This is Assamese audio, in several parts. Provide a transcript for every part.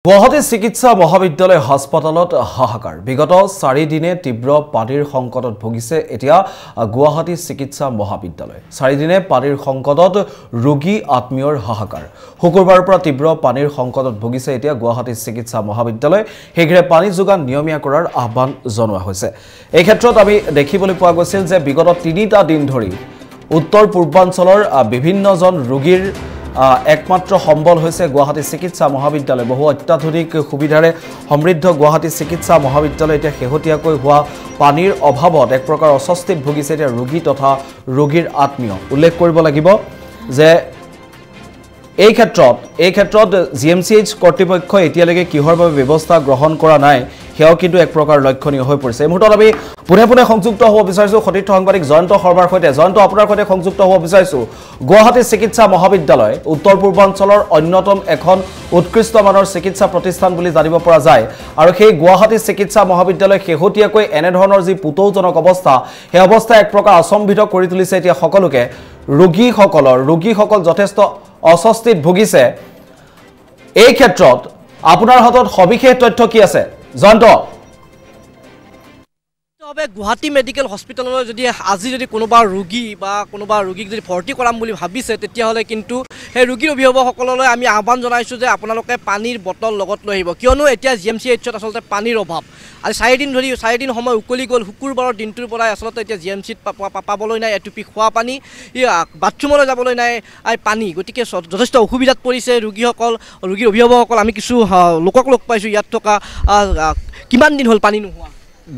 গুৱাহাটী চিকিৎসা মহাবিদ্যালয় হাস্পাতালত হাহাকাৰ বিগত 4 দিনে তীব্ৰ পানীৰ সংকটত ভুগিছে এতিয়া গুৱাহাটী চিকিৎসা মহাবিদ্যালয় 4 দিনে পানীৰ সংকটত ৰোগী আত্মীয়ৰ হাহাকাৰ শুকুৰবাৰৰ পৰা তীব্ৰ পানীৰ সংকটত ভুগিছে এতিয়া গুৱাহাটী চিকিৎসা মহাবিদ্যালয় হেগৰে পানী যোগান নিয়মীয়া কৰাৰ আহ্বান জনোৱা হৈছে এই ক্ষেত্ৰত আমি দেখিবলৈ পোৱা গৈছিল যে বিগত 3টা দিন ধৰি উত্তৰ পূৰ্বাঞ্চলৰ বিভিন্নজন ৰোগীৰ একমাত্ৰ সম্বল হৈছে গুৱাহাটী চিকিৎসা মহাবিদ্যালয় বহু অত্যাধুনিক সুবিধাৰে সমৃদ্ধ গুৱাহাটী চিকিৎসা মহাবিদ্যালয় এতিয়া শেহতীয়াকৈ হোৱা পানীৰ অভাৱত এক প্ৰকাৰ অস্বস্তিত ভুগিছে এতিয়া ৰোগী তথা ৰোগীৰ আত্মীয় উল্লেখ কৰিব লাগিব যে এই ক্ষেত্ৰত জিএমচিএইচ কৰ্তৃপক্ষই এতিয়ালৈকে কিহৰ বাবে ব্যৱস্থা গ্ৰহণ কৰা নাই হেও কিন্তু এক প্ৰকাৰ লক্ষণীয় হৈ পৰিছে এই মুহূৰ্তত আমি পুনে সংযুক্ত হ'ব বিচাৰিছো সতীৰ্থ সাংবাদিক জয়ন্ত শৰ্মাৰ সৈতে জয়ন্ত আপোনাৰ সৈতে সংযুক্ত হ'ব বিচাৰিছো গুৱাহাটী চিকিৎসা মহাবিদ্যালয় উত্তৰ পূৰ্বাঞ্চলৰ অন্যতম এখন উৎকৃষ্ট মানৰ চিকিৎসা প্ৰতিষ্ঠান বুলি জানিব পৰা যায় আৰু সেই গুৱাহাটী চিকিৎসা মহাবিদ্যালয় শেহতীয়াকৈ এনে ধৰণৰ যি পুতৌজনক অৱস্থা সেই অৱস্থা এক প্ৰকাৰ অসম্ভিত কৰি তুলিছে এতিয়া সকলোকে ৰোগীসকল যথেষ্ট অস্বস্তিত ভুগিছে এই ক্ষেত্ৰত আপোনাৰ হাতত সবিশেষ তথ্য কি আছে জয়ন্ত গুৱাহাটী মেডিকেল হস্পিটেললৈ যদি আজি যদি কোনোবা ৰোগীক যদি ভৰ্তি কৰাম বুলি ভাবিছে তেতিয়াহ'লে কিন্তু সেই ৰোগীৰ অভিভাৱকসকললৈ আমি আহ্বান জনাইছোঁ যে আপোনালোকে পানীৰ বটল লগত লৈ আহিব কিয়নো এতিয়া জিএমচিএইচত আচলতে পানীৰ অভাৱ আজি 4 দিন সময় উকলি গ'ল শুকুৰবাৰৰ দিনটোৰ পৰাই আচলতে এতিয়া জিএমচিত পাবলৈ নাই এটুপি খোৱা পানী বাথৰুমলৈ যাবলৈ নাই পানী গতিকে যথেষ্ট অসুবিধাত পৰিছে ৰোগীৰ অভিভাৱকসকল আমি কিছু লোকক লগ পাইছোঁ ইয়াত থকা কিমান দিন হ'ল পানী নোহোৱা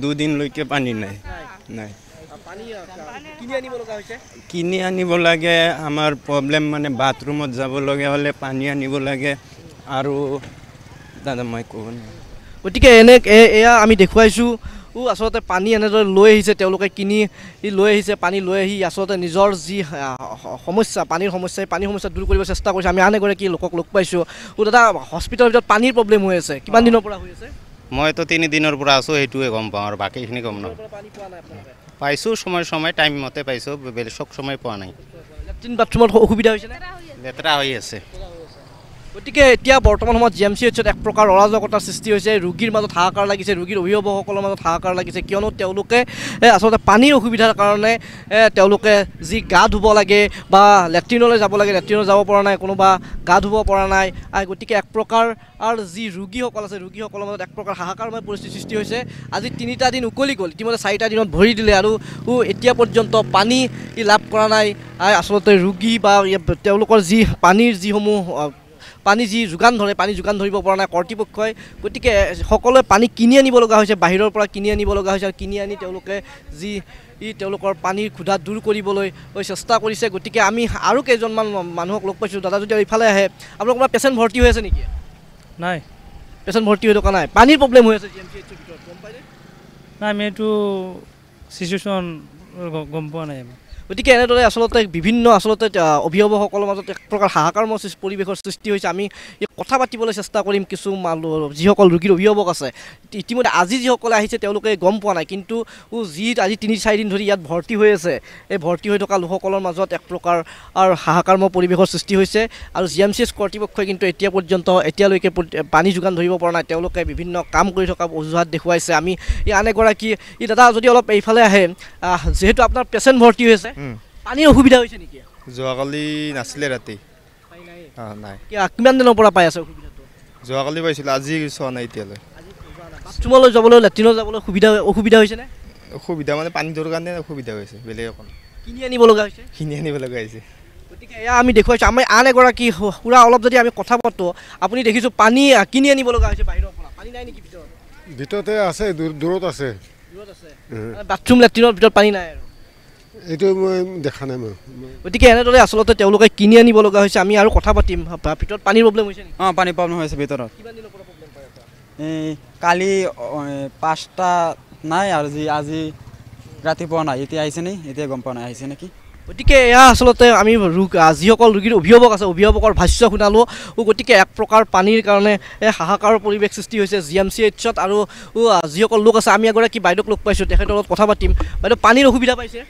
2 দিনলৈকে পানী নাই কিনি আনিব লাগে আমাৰ প্ৰব্লেম মানে বাথৰুমত যাব লগা হ'লে পানী আনিব লাগে আৰু দাদা মই ক'ব গতিকে এয়া আমি দেখুৱাইছোঁ আচলতে পানী এনেদৰে লৈ আহিছে তেওঁলোকে কিনি লৈ আহিছে পানী লৈ আহি আচলতে নিজৰ যি সমস্যা পানীৰ সমস্যা দূৰ কৰিব চেষ্টা কৰিছে আমি আন এগৰাকী লোকক লগ পাইছোঁ দাদা হস্পিটেলৰ ভিতৰত পানীৰ প্ৰব্লেম হৈ আছে কিমান দিনৰ পৰা হৈ আছে মইতো 3 দিনৰ পৰা আছোঁ সেইটোৱে গম পাওঁ আৰু বাকীখিনি গম নাপাওঁ পাইছোঁ সময় টাইম মতে পাইছোঁ বেলেগ সময় পোৱা নাই লেট্ৰিন বাথৰুমত অসুবিধা হৈছে লেতেৰা হৈ আছে গতিকে এতিয়া বৰ্তমান সময়ত জিএমচিএইচত এক প্ৰকাৰ অৰাজকতাৰ সৃষ্টি হৈছে ৰোগীৰ মাজত হাহাকাৰ লাগিছে ৰোগীৰ অভিভাৱকসকলৰ মাজত হাহাকাৰ লাগিছে কিয়নো তেওঁলোকে আচলতে পানীৰ অসুবিধাৰ কাৰণে তেওঁলোকে যি গা ধুব লাগে বা লেট্ৰিনলৈ যাব লাগে লেট্ৰিনত যাব পৰা নাই কোনোবা গা ধুব পৰা নাই গতিকে এক প্ৰকাৰ আৰু যি ৰোগীসকল আছে ৰোগীসকলৰ মাজত এক প্ৰকাৰ হাহাকাৰময় পৰিস্থিতিৰ সৃষ্টি হৈছে আজি 3টা দিন উকলি গ'ল ইতিমধ্যে 4টা দিনত ভৰি দিলে আৰু এতিয়া পৰ্যন্ত পানী লাভ কৰা নাই আচলতে ৰোগী বা তেওঁলোকৰ যি পানীৰ যিসমূহ পানী যোগান ধৰিব পৰা নাই কৰ্তৃপক্ষই গতিকে সকলোৱে পানী কিনি আনিব লগা হৈছে বাহিৰৰ পৰা কিনি আনিব লগা হৈছে আৰু কিনি আনি তেওঁলোকে তেওঁলোকৰ পানীৰ ক্ষুধা দূৰ কৰিবলৈ চেষ্টা কৰিছে গতিকে আমি আৰু কেইজনমান মানুহক লগ পাইছোঁ দাদা যদি ইফালে আহে আপোনালোকৰ পেচেণ্ট ভৰ্তি হৈ আছে নেকি নাই পেচেণ্ট ভৰ্তি হৈ থকা নাই পানীৰ প্ৰব্লেম হৈ আছে জিএমচিএইচৰ ভিতৰত গম পাইনে নাই আমি এইটো চিচুৱেশ্যন গম পোৱা নাই গতিকে এনেদৰে আচলতে বিভিন্ন অভিভাৱকসকলৰ মাজত এক প্ৰকাৰ হাহাকাৰময় পৰিৱেশৰ সৃষ্টি হৈছে আমি কথা পাতিবলৈ চেষ্টা কৰিম কিছু যিসকল ৰোগীৰ অভিভাৱক আছে ইতিমধ্যে আজি যিসকলে আহিছে তেওঁলোকে গম পোৱা নাই কিন্তু আজি 3-4 দিন ধৰি ইয়াত ভৰ্তি হৈ আছে এই ভৰ্তি হৈ থকা লোকসকলৰ মাজত এক প্ৰকাৰ হাহাকাৰময় পৰিৱেশৰ সৃষ্টি হৈছে আৰু জিএমচিএইচ কৰ্তৃপক্ষই কিন্তু এতিয়ালৈকে পানী যোগান ধৰিব পৰা নাই তেওঁলোকে বিভিন্ন কাম কৰি থকা অজুহাত দেখুৱাইছে আমি আন এগৰাকী দাদা যদি অলপ এইফালে আহে যিহেতু আপোনাৰ পেচেণ্ট ভৰ্তি হৈ আছে পানীৰ অসুবিধা হৈছে নেকি যোৱাকালি নাছিলে ৰাতি নাই কিমান দিনৰ পৰা পাই আছে অসুবিধাটো যোৱাকালি পাইছিল আজি চোৱা নাই এতিয়ালৈ বাথৰুমলৈ যাবলৈ লেট্ৰিনত যাবলৈ অসুবিধা হৈছেনে অসুবিধা মানে পানী ধৰাৰ কাৰণে অসুবিধা হৈছে বেলেগ একো কিনি আনিব লগা হৈছে গতিকে এয়া আমি দেখুৱাইছোঁ আমি আন এগৰাকী পুৰা অলপ যদি আমি কথা পাতোঁ আপুনি দেখিছোঁ পানী কিনি আনিব লগা হৈছে বাহিৰৰ পৰা পানী নাই নেকি ভিতৰতে আছে দূৰত আছে বাথৰুম লেট্ৰিনৰ ভিতৰত পানী নাই আৰু এইটো মই দেখা নাই গতিকে এনেদৰে আচলতে তেওঁলোকে কিনি আনিব লগা হৈছে আমি আৰু কথা পাতিম ভিতৰত পানীৰ প্ৰব্লেম হৈছে নেকি পানী প্ৰব্লেম হৈছে ভিতৰত কিমান দিনৰ পৰা প্ৰব্লেম পাই আছে কালি 5টা নাই আৰু আজি ৰাতিপুৱা নাই এতিয়া আহিছে নে এতিয়া গম পোৱা নাই আহিছে নেকি গতিকে এয়া আচলতে আমি যিসকল ৰোগীৰ অভিভাৱক আছে অভিভাৱকৰ ভাষ্য শুনালোঁ গতিকে এক প্ৰকাৰ পানীৰ কাৰণে হাহাকাৰৰ পৰিৱেশ সৃষ্টি হৈছে জিএমচিএইচত আৰু যিসকল লোক আছে আমি এগৰাকী বাইদেউক লগ পাইছোঁ তেখেতৰ লগত কথা পাতিম বাইদেউ পানীৰ অসুবিধা পাইছে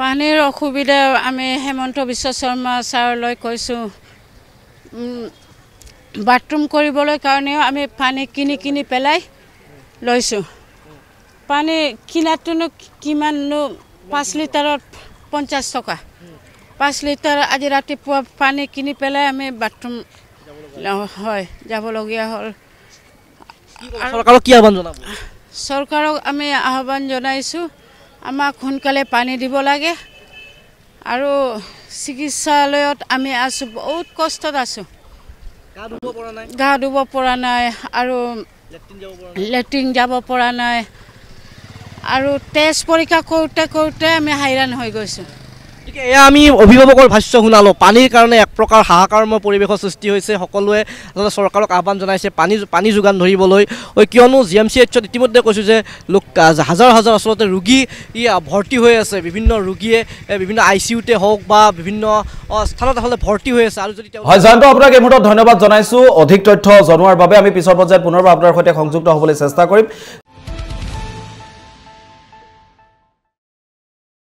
পানীৰ অসুবিধা আমি হেমন্ত বিশ্ব শৰ্মা ছাৰলৈ কৈছোঁ বাথৰুম কৰিবলৈ কাৰণেও আমি পানী কিনি পেলাই লৈছোঁ পানী কিনাটোনো কিমাননো 5 লিটাৰত 50 টকা 5 লিটাৰ আজি ৰাতিপুৱা পানী কিনি পেলাই আমি বাথৰুম হয় যাবলগীয়া হ'ল চৰকাৰক কি আহ্বান জনাব চৰকাৰক আমি আহ্বান জনাইছোঁ আমাক সোনকালে পানী দিব লাগে আৰু চিকিৎসালয়ত আমি আছোঁ বহুত কষ্টত আছোঁ গা ধুব পৰা নাই আৰু লেট্ৰিন যাব পৰা নাই আৰু টেষ্ট পৰীক্ষা কৰোঁতে আমি হাইৰাণ হৈ গৈছোঁ এয়া আমি অভিভাৱকৰ ভাষ্য শুনালোঁ পানীৰ কাৰণে এক প্ৰকাৰ হাহাকাৰময় পৰিৱেশৰ সৃষ্টি হৈছে সকলোৱে চৰকাৰক আহ্বান জনাইছে পানী যোগান ধৰিবলৈ কিয়নো GMCHত ইতিমধ্যে কৈছোঁ যে হাজাৰ হাজাৰ আচলতে ৰোগী ভৰ্তি হৈ আছে বিভিন্ন ৰোগীয়ে বিভিন্ন ICUতে হওক বা বিভিন্ন স্থানত আচলতে ভৰ্তি হৈ আছে আৰু যদি হয় জয়ন্ত আপোনাক এই মুহূৰ্তত ধন্যবাদ জনাইছোঁ অধিক তথ্য জনোৱাৰ বাবে আমি পিছৰ পৰ্যায়ত পুনৰবাৰ আপোনাৰ সৈতে সংযুক্ত হ'বলৈ চেষ্টা কৰিম